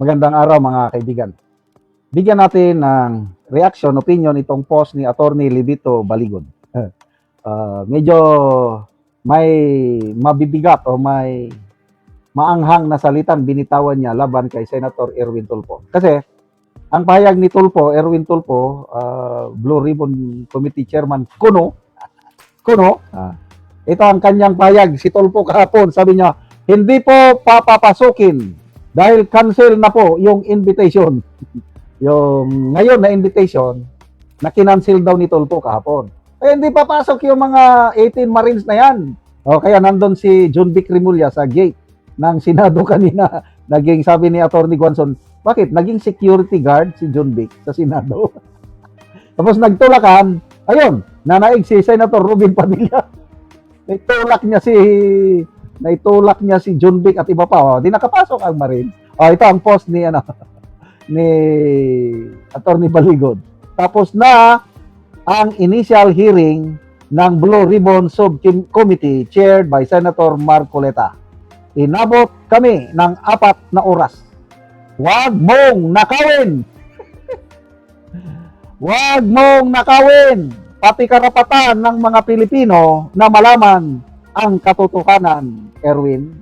Magandang araw mga kaibigan. Bigyan natin ng reaction, opinion itong post ni Attorney Libito Baligod. Medyo may mabibigat o may maanghang na salitang binitawan niya laban kay Senator Erwin Tulfo. Kasi ang pahayag ni Tulfo, Erwin Tulfo, Blue Ribbon Committee Chairman Kuno, ito ang kanyang pahayag. Si Tulfo kahapon, sabi niya, hindi po papapasukin dahil cancel na po yung invitation. Yung ngayon na invitation, na kinancel daw ni Tulfo kahapon. Eh, hindi papasok yung mga 18 Marines na yan. O, kaya nandun si John Vic Rimulya sa gate ng Senado kanina. Naging, sabi ni Attorney Guanzon, bakit? Naging security guard si John Vic sa Senado. Tapos nagtulakan, ayun, nanaig si Senator Robin Padilla. Naitulak niya si John Vic at iba pa. Di nakapasok ang Marines. Ito ang post ni Attorney Baligod. Tapos na ang initial hearing ng Blue Ribbon Subcommittee chaired by Senator Marcoleta. Inabot kami ng 4 na oras. Huwag mong nakawin! Huwag mong nakawin! Pati karapatan ng mga Pilipino na malaman ang katotohanan, Erwin.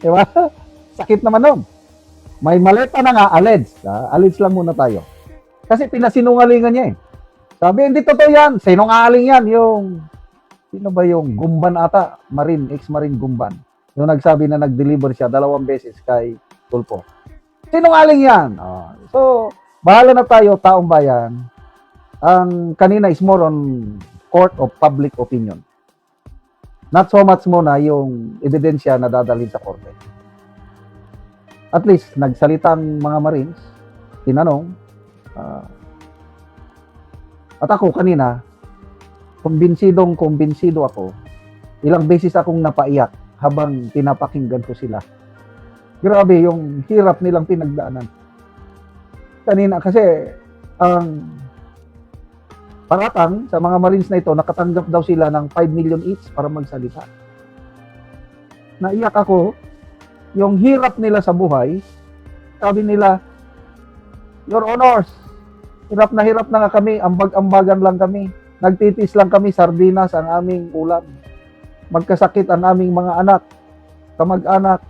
Diba? Sakit naman nun. May maleta na nga, alleged. Alleged lang muna tayo. Kasi pinasinungalingan niya eh. Sabi, hindi totoo yan. Sinungaling yan. Sino ba yung Gumban ata? Ex-Marine Gumban. Yung nagsabi na nag-deliver siya 2 beses kay Tulfo. Sinungaling yan. So, bahala na tayo, taong bayan. Ang kanina is more on court of public opinion. Not so much muna yung ebidensya na dadalhin sa korte. At least, nagsalitang mga Marines, tinanong, at ako kanina, kumbinsido ako, ilang beses akong napaiyak habang pinapakinggan ko sila. Grabe yung hirap nilang pinagdaanan. Kanina kasi, ang paratang sa mga Marines na ito, nakatanggap daw sila ng 5 million each para magsalita. Naiyak ako, yung hirap nila sa buhay, sabi nila, Your Honors, hirap na nga kami, ambag-ambagan lang kami, nagtitis lang kami, sardinas ang aming ulam. Magkasakit ang aming mga anak, kamag-anak,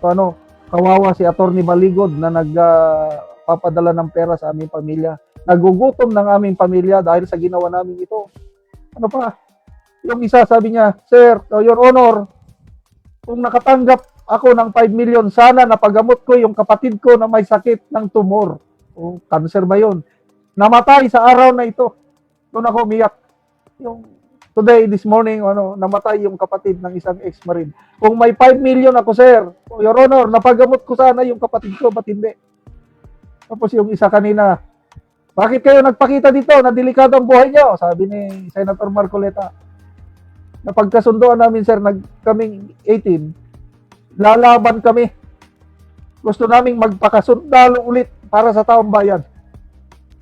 kawawa si Attorney Baligod na nagpapadala ng pera sa aming pamilya. Nagugutom ng aming pamilya dahil sa ginawa namin ito. Ano pa? Yung isa sabi niya, Sir, Your Honor, kung nakatanggap ako ng 5 million, sana napagamot ko yung kapatid ko na may sakit ng tumor. O, cancer ba yun? Namatay sa araw na ito. Doon ako umiyak. This morning, namatay yung kapatid ng isang ex-marine. Kung may 5 million ako, Sir, Your Honor, napagamot ko sana yung kapatid ko, ba't hindi? Tapos yung isa kanina, bakit kayo nagpakita dito na delikado ang buhay niyo? Sabi ni Senator Marcoleta. Napagkasundoan namin, Sir, kaming 18, lalaban kami. Gusto naming magpakasundalo ulit para sa taong bayan.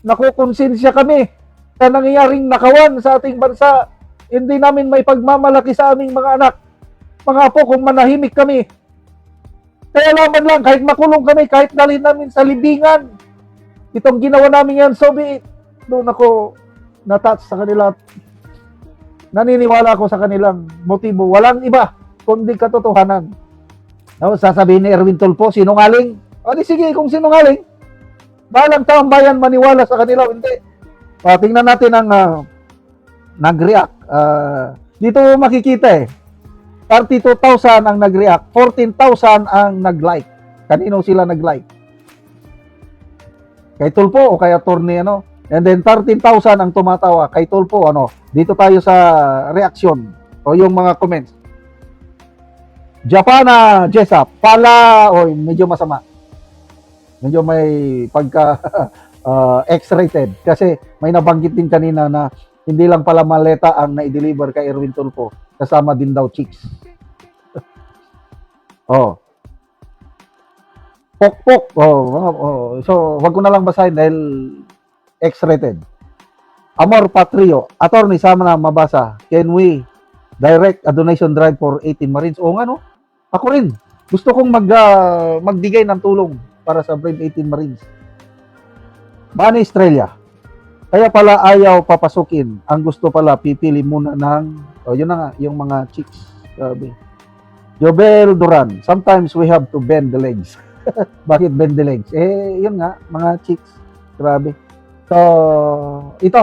Nakukonsensya kami sa nangyayaring nakawan sa ating bansa. Hindi namin may pagmamalaki sa aming mga anak. Mga apo, kung manahimik kami. Kaya laban lang, kahit makulong kami, kahit dalhin namin sa libingan. Itong ginawa namin yan, so be it. Doon ako na-touch sa kanila. Naniniwala ako sa kanilang motibo. Walang iba, kundi katotohanan. Sasabihin ni Erwin Tulfo, sinungaling. Di sige, kung sinungaling, bahalang taong bayan maniwala sa kanila, hindi. Tingnan natin ang nag-react. Dito makikita 32,000 ang nag-react, 14,000 ang nag-like. Kanino sila nag-like? Kay Tulfo o kay Attorney And then 13,000 ang tumatawa kay Tulfo Dito tayo sa reaction o yung mga comments. Japana Jessup, medyo masama. Medyo may pagka X-rated kasi may nabanggit din kanina na hindi lang pala maleta ang na-deliver kay Erwin Tulfo, kasama din daw chicks. Pokpok. So, wag ko na lang basahin dahil X-rated. Amor Patrio, Attorney, sama na mabasa. Can we direct a donation drive for 18 Marines? Oo nga, no? Ako rin. Gusto kong magbigay ng tulong para sa Brave 18 Marines. Money Estrella. Kaya pala ayaw papasukin. Ang gusto pala, pipili muna ng, yun na nga, yung mga chicks. Grabe. Jobel Duran. Sometimes we have to bend the legs. Bakit bend the legs? Yun nga, mga chicks. Grabe. So, ito.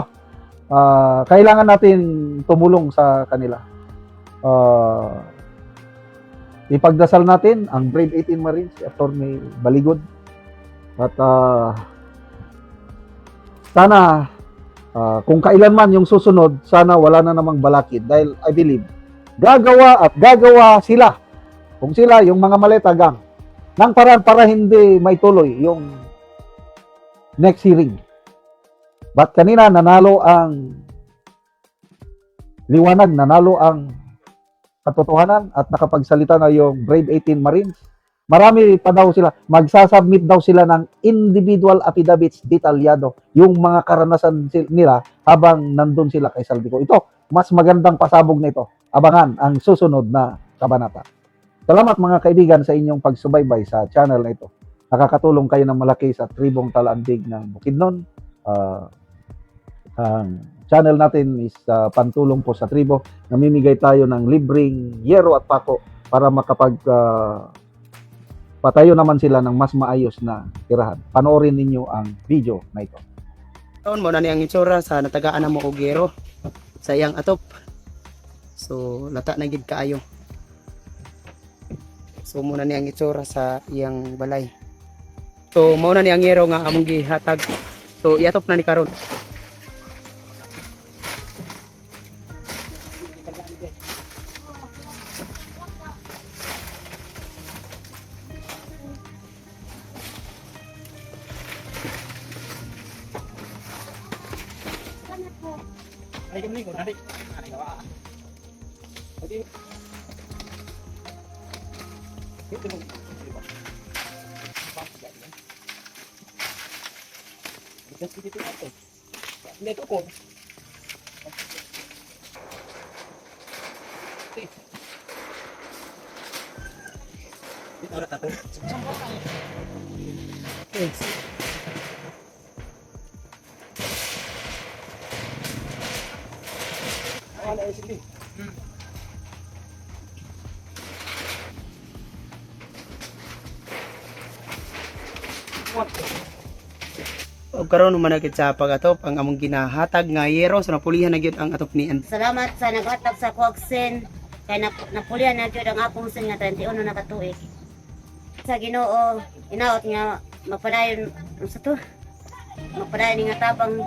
Kailangan natin tumulong sa kanila. Ipagdasal natin ang Brave 18 Marines, si Atty. Baligod. At sana kung kailanman yung susunod, sana wala na namang balakid dahil I believe gagawa sila. Kung sila, yung mga maleta gang, ng paraan para hindi may tuloy yung next hearing. But kanina, nanalo ang liwanag, nanalo ang katotohanan at nakapagsalita na yung Brave 18 Marines. Marami pa daw sila, magsasubmit daw sila ng individual affidavits detalyado, yung mga karanasan nila habang nandun sila kay Saldico. Ito, mas magandang pasabog na ito. Abangan ang susunod na kabanata. Salamat mga kaibigan sa inyong pagsubaybay sa channel na ito. Nakakatulong kayo ng malaki sa tribong Talaandig ng Bukidnon. Ang channel natin is pantulong po sa tribo. Namimigay tayo ng libreng yero at pako para patayo naman sila ng mas maayos na tirahan. Panoorin ninyo ang video na ito. Taon mo na niyang itsura sa natagaan na mo og yero sa iyang atop. So lata na gid kaayo. So muna niyang itsura sa iyang balay. So mao na niyang yero nga among gihatag. So iatop na ni karon. Og karon man gid sa pagatop ang among ginahatag nga yero sa napulihan na gyud ang atop nian. Salamat sa naghatag sa kuwagsen kay napulihan na gyud ang akong sin nga 31 na katuig. Sa Ginoo inaot nga mapadayon sa to. Mapadayon nga tabang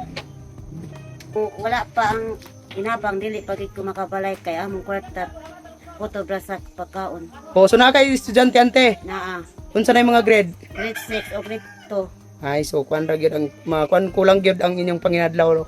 wala pa ang inabang dili pa gid ko makabalay kay among kwarta photo sa pagkaon. O so na kay estudyante ante. Naa Unsa na yung mga grade? grade 6 o grade 2. Ay so kuan ra gyud ang kulang gyud ang inyong panginadlaw.